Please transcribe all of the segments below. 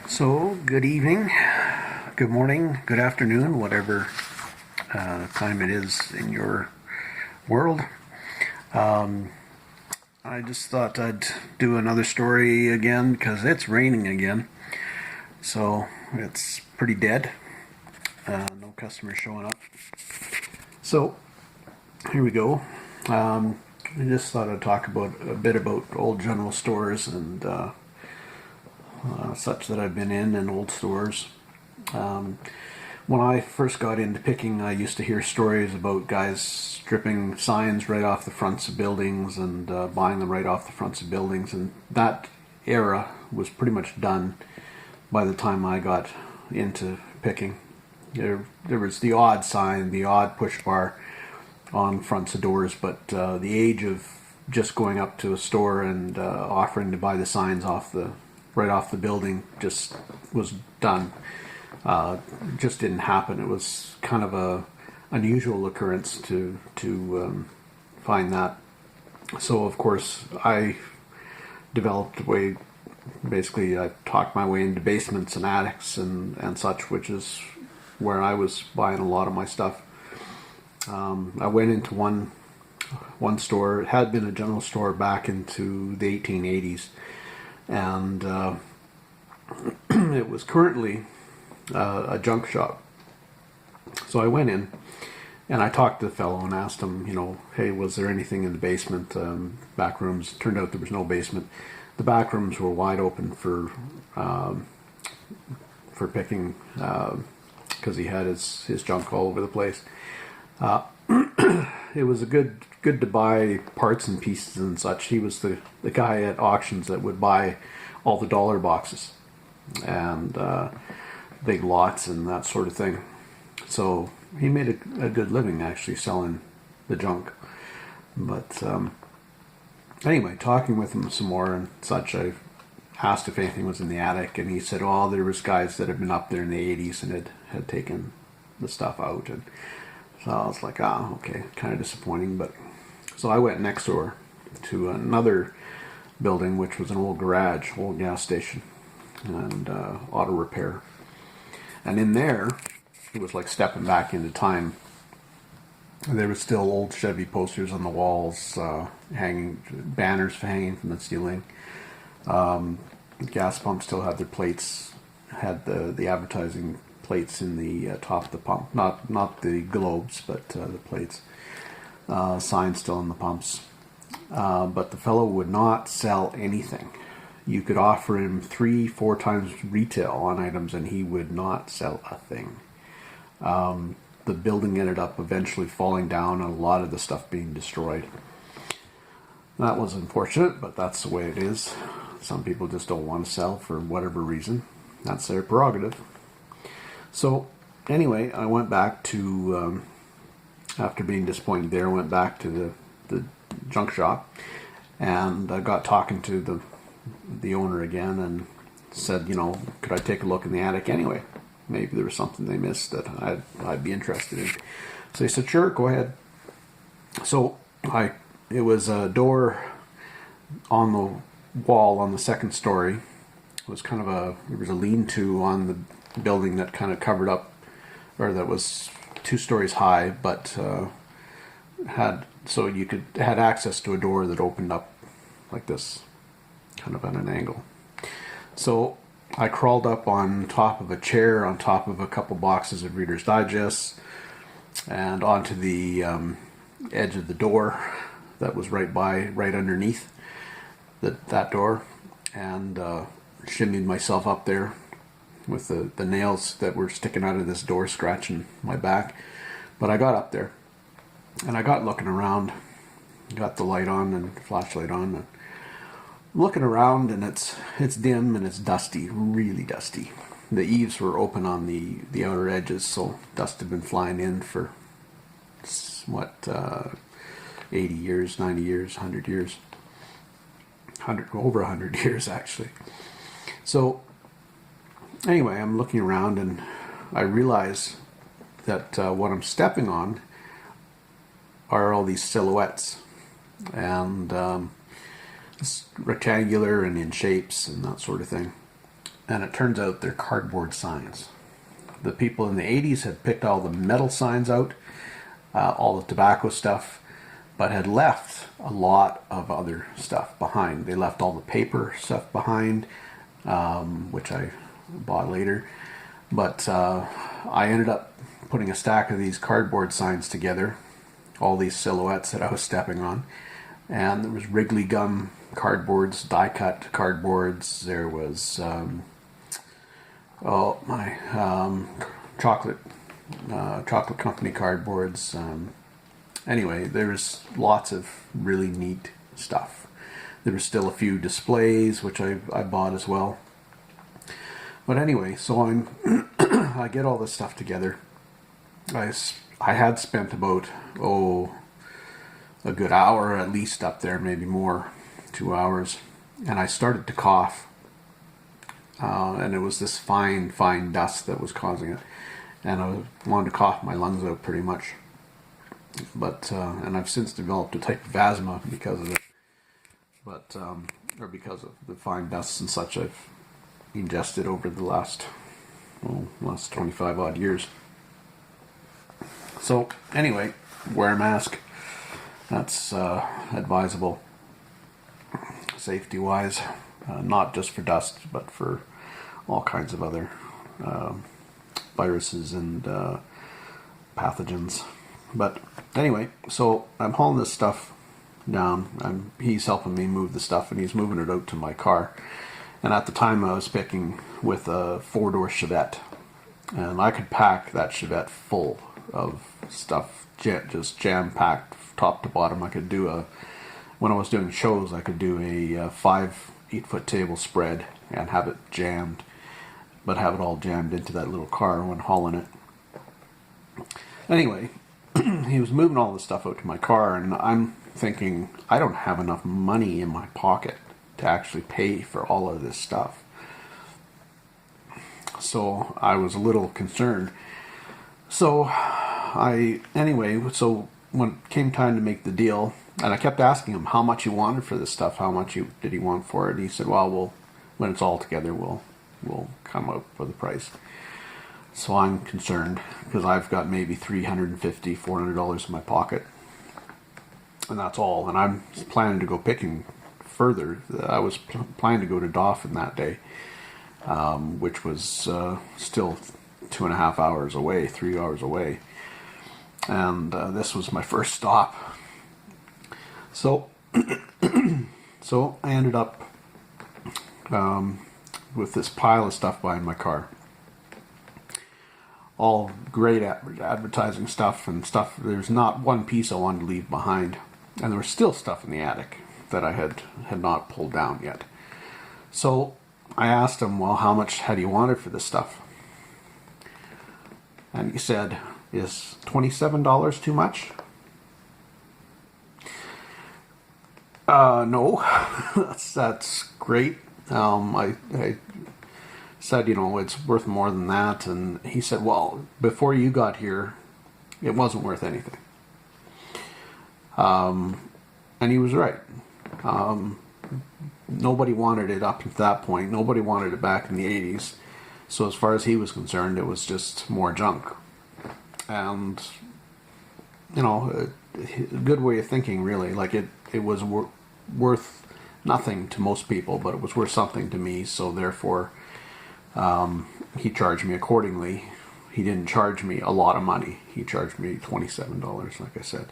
So, good evening, good morning, good afternoon, whatever time it is in your world. I just thought I'd do another story again because it's raining again. So, it's pretty dead. No customers showing up. So, here we go. I just thought I'd talk about a bit about old general stores and such that I've been in old stores. Um, when I first got into picking, I used to hear stories about guys stripping signs right off the fronts of buildings and buying them right off the fronts of buildings, and that era was pretty much done by the time I got into picking. There was the odd sign, the odd push bar on fronts of doors, but the age of just going up to a store and offering to buy the signs off the right off the building just was done. Just didn't happen. It was kind of a unusual occurrence to find that. So of course I developed a way. Basically, I talked my way into basements and attics and such, which is where I was buying a lot of my stuff. I went into one store. It had been a general store back into the 1880s, and it was currently a junk shop. So I went in and I talked to the fellow and asked him, hey, was there anything in the basement, back rooms? Turned out there was no basement. The back rooms were wide open for picking because he had his junk all over the place. It was a good to buy parts and pieces and such. He was the guy at auctions that would buy all the dollar boxes and big lots and that sort of thing. So he made a good living actually selling the junk. But anyway, talking with him some more and such, I asked if anything was in the attic, and he said, "Oh, there was guys that had been up there in the '80s and had taken the stuff out." And so I was like, okay, kind of disappointing. But so I went next door to another building, which was an old garage, old gas station, and auto repair. And in there, it was like stepping back into time. There was still old Chevy posters on the walls, hanging banners hanging from the ceiling. Gas pumps still had their plates, had the advertising plates in the top of the pump, not the globes, but the plates. Signs still in the pumps, but the fellow would not sell anything. You could offer him 3-4 times retail on items, and he would not sell a thing. The building ended up eventually falling down, and a lot of the stuff being destroyed. That was unfortunate, but that's the way it is. Some people just don't want to sell for whatever reason. That's their prerogative. So, anyway, I went back to, after being disappointed there, I went back to the junk shop, and I got talking to the owner again and said, could I take a look in the attic anyway? Maybe there was something they missed that I'd be interested in. So he said, sure, go ahead. So it was a door on the wall on the second story. It was there was a lean-to on the building that kind of covered up, or that was 2 stories high, but had access to a door that opened up like this, kind of at an angle. So I crawled up on top of a chair, on top of a couple boxes of Reader's Digests, and onto the edge of the door that was right underneath that door, and shimmied myself up there with the nails that were sticking out of this door scratching my back. But I got up there, and I got looking around, got the light on and flashlight on, and looking around, and it's dim and it's dusty, really dusty. The eaves were open on the outer edges, so dust had been flying in for 80 years, 90 years, 100 years, over 100 years actually. So anyway, I'm looking around and I realize that what I'm stepping on are all these silhouettes, and it's rectangular and in shapes and that sort of thing. and it turns out they're cardboard signs. The people in the 80s had picked all the metal signs out, all the tobacco stuff, but had left a lot of other stuff behind. They left all the paper stuff behind, which I bought later. But I ended up putting a stack of these cardboard signs together, all these silhouettes that I was stepping on. And there was Wrigley gum cardboards, die-cut cardboards. There was chocolate company cardboards. Anyway, there was lots of really neat stuff. There was still a few displays, which I bought as well. But anyway, so I get all this stuff together. I had spent about, a good hour at least up there, maybe more, 2 hours. And I started to cough. And it was this fine dust that was causing it. And I wanted to cough my lungs out pretty much. But, and I've since developed a type of asthma because of it. But, or because of the fine dusts and such I've ingested over the last 25 odd years. So anyway, wear a mask. That's advisable, safety wise, not just for dust, but for all kinds of other viruses and pathogens. But anyway, so I'm hauling this stuff down. He's helping me move the stuff, and he's moving it out to my car. And at the time I was picking with a 4-door Chevette, and I could pack that Chevette full of stuff, just jam-packed top to bottom. I could do when I was doing shows, I could do a 5 8-foot table spread and have it jammed, but have it all jammed into that little car when hauling it. Anyway, he was moving all this stuff out to my car, and I'm thinking, I don't have enough money in my pocket to actually pay for all of this stuff. So I was a little concerned. So when it came time to make the deal, and I kept asking him how much he wanted for this stuff, did he want for it? And he said, well, when it's all together, we'll come up with a price. So I'm concerned because I've got maybe $350, $400 in my pocket, and that's all. And I'm planning to go picking further. I was planning to go to Dauphin that day, which was still 2.5 hours away, 3 hours away. And this was my first stop. So, so I ended up with this pile of stuff behind my car. All great advertising stuff and stuff. There's not one piece I wanted to leave behind. And there was still stuff in the attic that I had not pulled down yet. So I asked him, well, how much had he wanted for this stuff? And he said, is $27 too much? No, that's great. I said, it's worth more than that. And he said, well, before you got here, it wasn't worth anything. And he was right. Nobody wanted it up to that point. Nobody wanted it back in the 80s. So as far as he was concerned, it was just more junk. And, a good way of thinking, really. Like, it was worth nothing to most people, but it was worth something to me. So therefore, he charged me accordingly. He didn't charge me a lot of money. He charged me $27, like I said.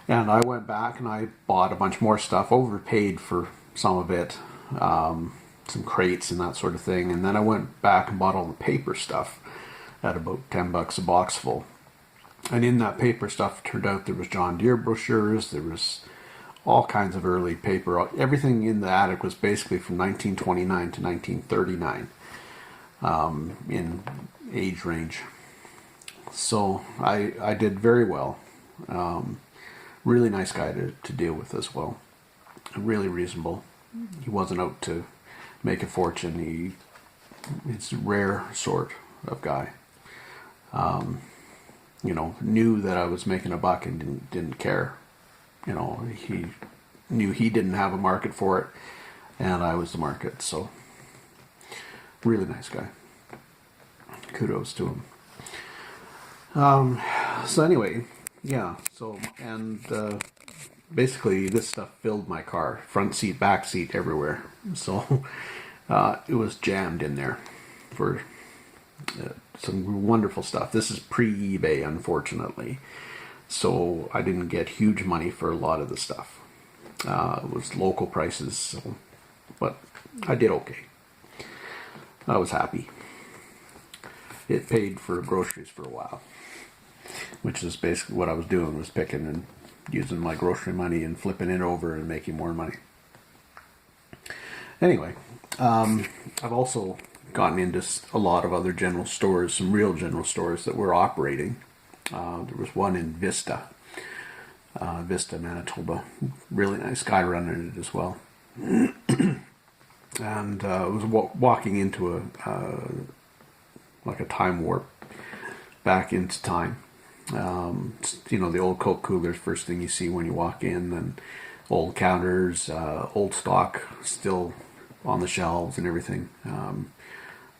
And I went back and I bought a bunch more stuff, overpaid for some of it, some crates and that sort of thing. And then I went back and bought all the paper stuff at about $10 a box full. And in that paper stuff, it turned out there was John Deere brochures, there was all kinds of early paper. Everything in the attic was basically from 1929 to 1939 in age range. So I did very well. Really nice guy to deal with as well. Really reasonable. He wasn't out to make a fortune. It's a rare sort of guy. Knew that I was making a buck and didn't care. He knew he didn't have a market for it, and I was the market. So Really nice guy. Kudos to him. So anyway, yeah. So and basically this stuff filled my car, front seat, back seat, everywhere. So it was jammed in there for some wonderful stuff. This is pre-eBay, unfortunately, so I didn't get huge money for a lot of the stuff. It was local prices, so, but I did okay. I was happy. It paid for groceries for a while, which is basically what I was doing, was picking and using my grocery money and flipping it over and making more money. Anyway, I've also gotten into a lot of other general stores, some real general stores that were operating. There was one in Vista, Manitoba. Really nice guy running it as well. And I was walking into like a time warp back into time. The old Coke coolers, first thing you see when you walk in, and old counters, old stock still on the shelves and everything.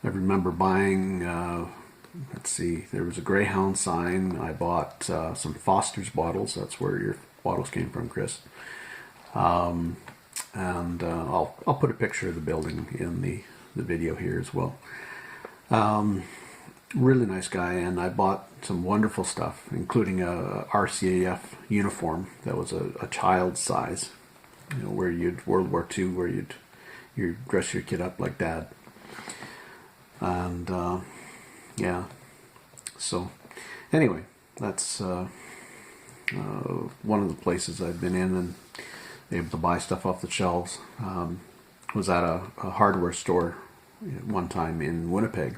I remember buying, there was a Greyhound sign. I bought some Foster's bottles. That's where your bottles came from, Chris. And I'll put a picture of the building in the video here as well. Really nice guy, and I bought some wonderful stuff, including a RCAF uniform that was a child's size, where you'd World War II, where you'd dress your kid up like Dad. And yeah, so anyway, that's one of the places I've been in and able to buy stuff off the shelves. Was at a hardware store one time in Winnipeg,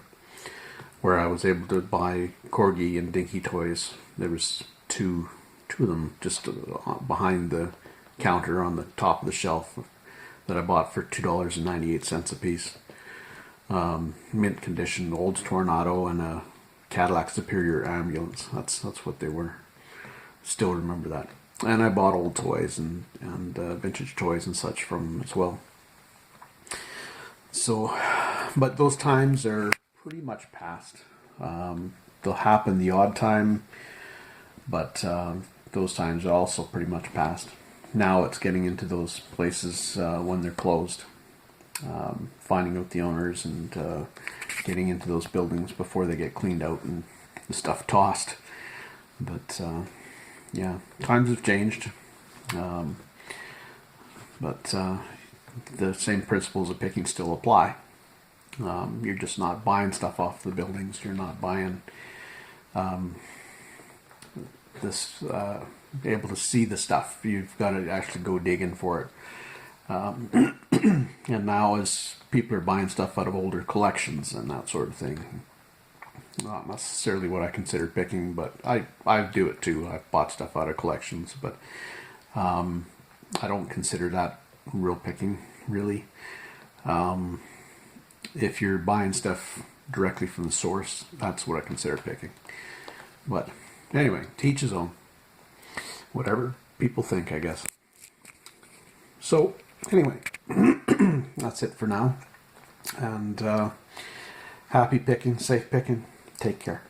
where I was able to buy Corgi and Dinky toys. There was two of them just behind the counter on the top of the shelf that I bought for $2.98 a piece. Mint condition Olds Tornado and a Cadillac Superior ambulance. That's what they were. Still remember that. And I bought old toys and vintage toys and such from them as well. So, but those times are pretty much past. They'll happen the odd time, but those times are also pretty much past. Now it's getting into those places when they're closed, finding out the owners and getting into those buildings before they get cleaned out and the stuff tossed. But yeah, times have changed. But the same principles of picking still apply. You're just not buying stuff off the buildings. You're not buying able to see the stuff. You've got to actually go digging for it. And now as people are buying stuff out of older collections and that sort of thing, not necessarily what I consider picking, but I do it too. I've bought stuff out of collections, but I don't consider that real picking, really. If you're buying stuff directly from the source, that's what I consider picking. But anyway, to each his own. Whatever people think, I guess. So anyway, that's it for now. And happy picking, safe picking. Take care.